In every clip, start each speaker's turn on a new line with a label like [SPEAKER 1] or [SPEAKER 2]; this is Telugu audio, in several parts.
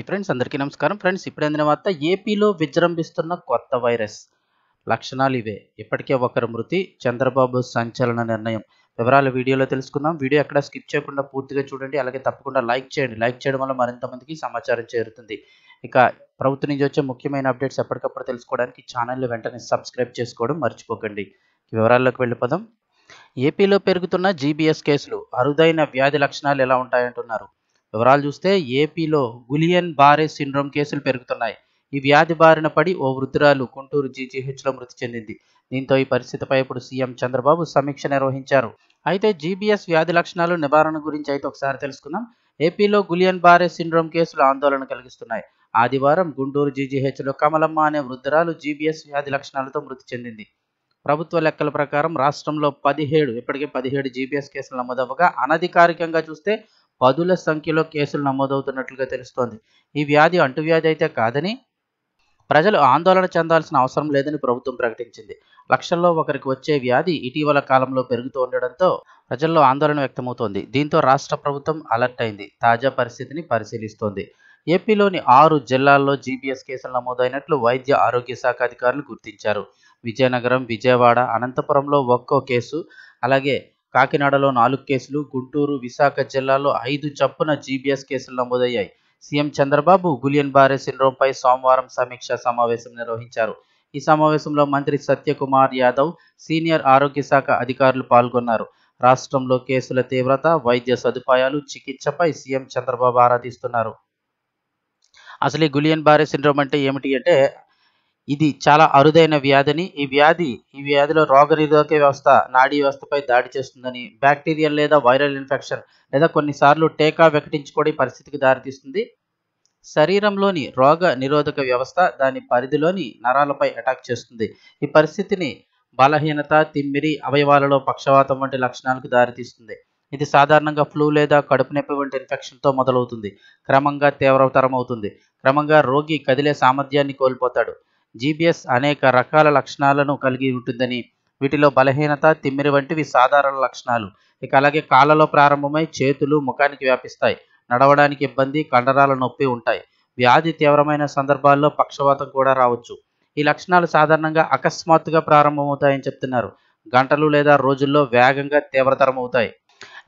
[SPEAKER 1] ఫ్రెండ్స్, అందరికీ నమస్కారం. ఫ్రెండ్స్, ఇప్పుడు అందిన వార్త ఏపీలో విజృంభిస్తున్న కొత్త వైరస్ లక్షణాలు ఇవే. ఇప్పటికే ఒకరు మృతి, చంద్రబాబు సంచలన నిర్ణయం. వివరాలు వీడియోలో తెలుసుకుందాం. వీడియో ఎక్కడ స్కిప్ చేయకుండా పూర్తిగా చూడండి. అలాగే తప్పకుండా లైక్ చేయండి. లైక్ చేయడం వల్ల మరింత మందికి సమాచారం చేరుతుంది. ఇక ప్రభుత్వం నుంచి వచ్చే ముఖ్యమైన అప్డేట్స్ ఎప్పటికప్పుడు తెలుసుకోవడానికి ఛానల్ని వెంటనే సబ్స్క్రైబ్ చేసుకోవడం మర్చిపోకండి. వివరాల్లోకి వెళ్ళిపోదాం. ఏపీలో పెరుగుతున్న జీబీఎస్ కేసులు, అరుదైన వ్యాధి లక్షణాలు ఎలా ఉంటాయంటున్నారు. వివరాలు చూస్తే ఏపీలో గులియన్ బారే సిండ్రోమ్ కేసులు పెరుగుతున్నాయి. ఈ వ్యాధి బారిన పడి ఓ వృద్ధురాలు గుంటూరు జీజీహెచ్లో మృతి చెందింది. దీంతో ఈ పరిస్థితిపై ఇప్పుడు సీఎం చంద్రబాబు సమీక్ష నిర్వహించారు. అయితే జీబీఎస్ వ్యాధి లక్షణాలు, నివారణ గురించి అయితే ఒకసారి తెలుసుకుందాం. ఏపీలో గులియన్ బారే సిండ్రోమ్ కేసులు ఆందోళన కలిగిస్తున్నాయి. ఆదివారం గుంటూరు జీజీహెచ్లో కమలమ్మ అనే వృద్ధురాలు జీబీఎస్ వ్యాధి లక్షణాలతో మృతి చెందింది. ప్రభుత్వ లెక్కల ప్రకారం రాష్ట్రంలో ఇప్పటికే 17 జీబీఎస్ కేసులు నమోదవ్వగా, అనధికారికంగా చూస్తే పదుల సంఖ్యలో కేసులు నమోదవుతున్నట్లుగా తెలుస్తోంది. ఈ వ్యాధి అంటువ్యాధి అయితే కాదని, ప్రజలు ఆందోళన చెందాల్సిన అవసరం లేదని ప్రభుత్వం ప్రకటించింది. లక్షల్లో ఒకరికి వచ్చే వ్యాధి ఇటీవల కాలంలో పెరుగుతూ ఉండడంతో ప్రజల్లో ఆందోళన వ్యక్తమవుతోంది. దీంతో రాష్ట్ర ప్రభుత్వం అలర్ట్ అయింది. తాజా పరిస్థితిని పరిశీలిస్తోంది. ఏపీలోని 6 జిల్లాల్లో జీబీఎస్ కేసులు నమోదైనట్లు వైద్య ఆరోగ్య శాఖ అధికారులు గుర్తించారు. విజయనగరం, విజయవాడ, అనంతపురంలో ఒక్కో కేసు, అలాగే కాకినాడలో 4 కేసులు, గుంటూరు, విశాఖ జిల్లాలో 5 చొప్పున జీబీఎస్ కేసులు నమోదయ్యాయి. సీఎం చంద్రబాబు గులియన్ బారే సిండ్రోమ్పై సోమవారం సమీక్షా సమావేశం నిర్వహించారు. ఈ సమావేశంలో మంత్రి సత్యకుమార్ యాదవ్, సీనియర్ ఆరోగ్య శాఖ అధికారులు పాల్గొన్నారు. రాష్ట్రంలో కేసుల తీవ్రత, వైద్య సదుపాయాలు, చికిత్సపై సీఎం చంద్రబాబు ఆరా తీస్తున్నారు. అసలు ఈ గులియన్ బారే సిండ్రోమ్ అంటే ఏమిటి అంటే, ఇది చాలా అరుదైన వ్యాధిని, ఈ వ్యాధిలో రోగనిరోధక వ్యవస్థ, నాడీ వ్యవస్థపై దాడి చేస్తుందని, బ్యాక్టీరియల్ లేదా వైరల్ ఇన్ఫెక్షన్ లేదా కొన్నిసార్లు టీకా వికటించుకోవడం పరిస్థితికి దారితీస్తుంది. శరీరంలోని రోగ నిరోధక వ్యవస్థ దాని పరిధిలోని నరాలపై అటాక్ చేస్తుంది. ఈ పరిస్థితిని బలహీనత, తిమ్మిరి, అవయవాలలో పక్షవాతం వంటి లక్షణాలకు దారితీస్తుంది. ఇది సాధారణంగా ఫ్లూ లేదా కడుపు నొప్పి వంటి ఇన్ఫెక్షన్తో మొదలవుతుంది. క్రమంగా తీవ్రతరం అవుతుంది. క్రమంగా రోగి కదిలే సామర్థ్యాన్ని కోల్పోతాడు. జీబీఎస్ అనేక రకాల లక్షణాలను కలిగి ఉంటుందని, వీటిలో బలహీనత, తిమ్మిరి వంటివి సాధారణ లక్షణాలు. ఇక అలాగే కాళ్ళలో ప్రారంభమై చేతులు, ముఖానికి వ్యాపిస్తాయి. నడవడానికి ఇబ్బంది, కండరాల నొప్పి ఉంటాయి. వ్యాధి తీవ్రమైన సందర్భాల్లో పక్షవాతం కూడా రావచ్చు. ఈ లక్షణాలు సాధారణంగా అకస్మాత్తుగా ప్రారంభమవుతాయని చెప్తున్నారు. గంటలు లేదా రోజుల్లో వేగంగా తీవ్రతరం అవుతాయి.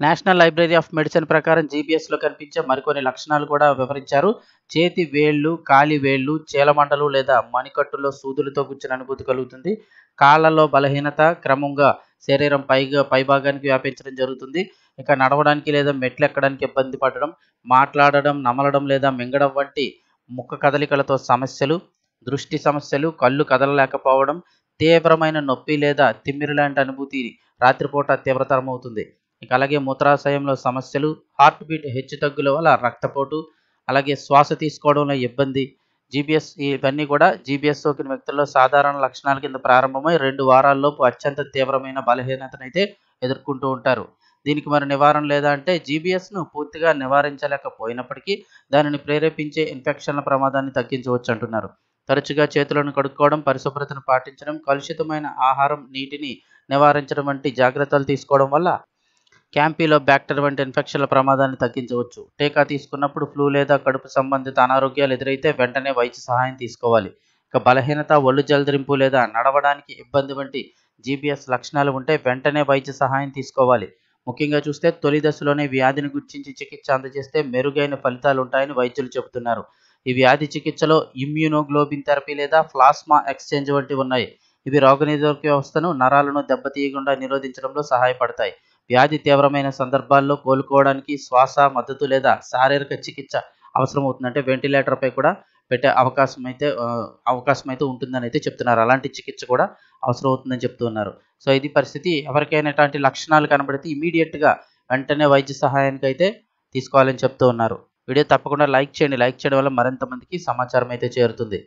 [SPEAKER 1] నేషనల్ లైబ్రరీ ఆఫ్ మెడిసిన్ ప్రకారం జీబీఎస్లో కనిపించే మరికొన్ని లక్షణాలు కూడా వివరించారు. చేతి వేళ్లు, కాలి వేళ్లు, చీలమండలు లేదా మణికట్టులో సూదులతో గుచ్చిన అనుభూతి కలుగుతుంది. కాళ్ళలో బలహీనత క్రమంగా శరీరం పైభాగానికి వ్యాపించడం జరుగుతుంది. ఇక నడవడానికి లేదా మెట్లు ఎక్కడానికి ఇబ్బంది పడడం, మాట్లాడడం, నమలడం లేదా మింగడం వంటి ముఖ కదలికలతో సమస్యలు, దృష్టి సమస్యలు, కళ్ళు కదలలేకపోవడం, తీవ్రమైన నొప్పి లేదా తిమ్మిరి లాంటి అనుభూతి రాత్రిపూట తీవ్రతరం అవుతుంది. ఇక అలాగే మూత్రాశయంలో సమస్యలు, హార్ట్ బీట్ హెచ్చుతగ్గుల వల్ల రక్తపోటు, అలాగే శ్వాస తీసుకోవడంలో ఇబ్బంది. ఇవన్నీ కూడా జీబీఎస్ సోకిన వ్యక్తుల్లో సాధారణ లక్షణాల కింద ప్రారంభమై 2 వారాల్లోపు అత్యంత తీవ్రమైన బలహీనతనైతే ఎదుర్కొంటూ ఉంటారు. దీనికి మరి నివారణ లేదా అంటే, జీబీఎస్ను పూర్తిగా నివారించలేకపోయినప్పటికీ దానిని ప్రేరేపించే ఇన్ఫెక్షన్ల ప్రమాదాన్ని తగ్గించవచ్చు అంటున్నారు. తరచుగా చేతులను కడుక్కోవడం, పరిశుభ్రతను పాటించడం, కలుషితమైన ఆహారం, నీటిని నివారించడం వంటి జాగ్రత్తలు తీసుకోవడం వల్ల క్యాంపీలో బ్యాక్టీరియా వంటి ఇన్ఫెక్షన్ల ప్రమాదాన్ని తగ్గించవచ్చు. టీకా తీసుకున్నప్పుడు ఫ్లూ లేదా కడుపు సంబంధిత అనారోగ్యాలు ఎదురైతే వెంటనే వైద్య సహాయం తీసుకోవాలి. ఇక బలహీనత, ఒళ్ళు జలదరింపు లేదా నడవడానికి ఇబ్బంది వంటి జీబీఎస్ లక్షణాలు ఉంటే వెంటనే వైద్య సహాయం తీసుకోవాలి. ముఖ్యంగా చూస్తే తొలి దశలోనే వ్యాధిని గుర్తించి చికిత్స అందజేస్తే మెరుగైన ఫలితాలు ఉంటాయని వైద్యులు చెబుతున్నారు. ఈ వ్యాధి చికిత్సలో ఇమ్యూనోగ్లోబిన్ థెరపీ లేదా ప్లాస్మా ఎక్స్చేంజ్ వంటివి ఉన్నాయి. ఇవి రోగనిరోధక వ్యవస్థను, నరాలను దెబ్బతీయకుండా నిరోధించడంలో సహాయపడతాయి. వ్యాధి తీవ్రమైన సందర్భాల్లో కోలుకోవడానికి శ్వాస మద్దతు లేదా శారీరక చికిత్స అవసరమవుతుంది. అంటే వెంటిలేటర్పై కూడా పెట్టే అవకాశం అయితే ఉంటుందని అయితే చెప్తున్నారు. అలాంటి చికిత్స కూడా అవసరం అవుతుందని చెప్తున్నారు. సో ఇది పరిస్థితి. ఎవరికైనా ఇట్లాంటి లక్షణాలు కనబడితే ఇమీడియట్గా వెంటనే వైద్య సహాయానికి అయితే తీసుకోవాలని చెప్తూ ఉన్నారు. వీడియో తప్పకుండా లైక్ చేయండి. లైక్ చేయడం వల్ల మరింత మందికి సమాచారం అయితే చేరుతుంది.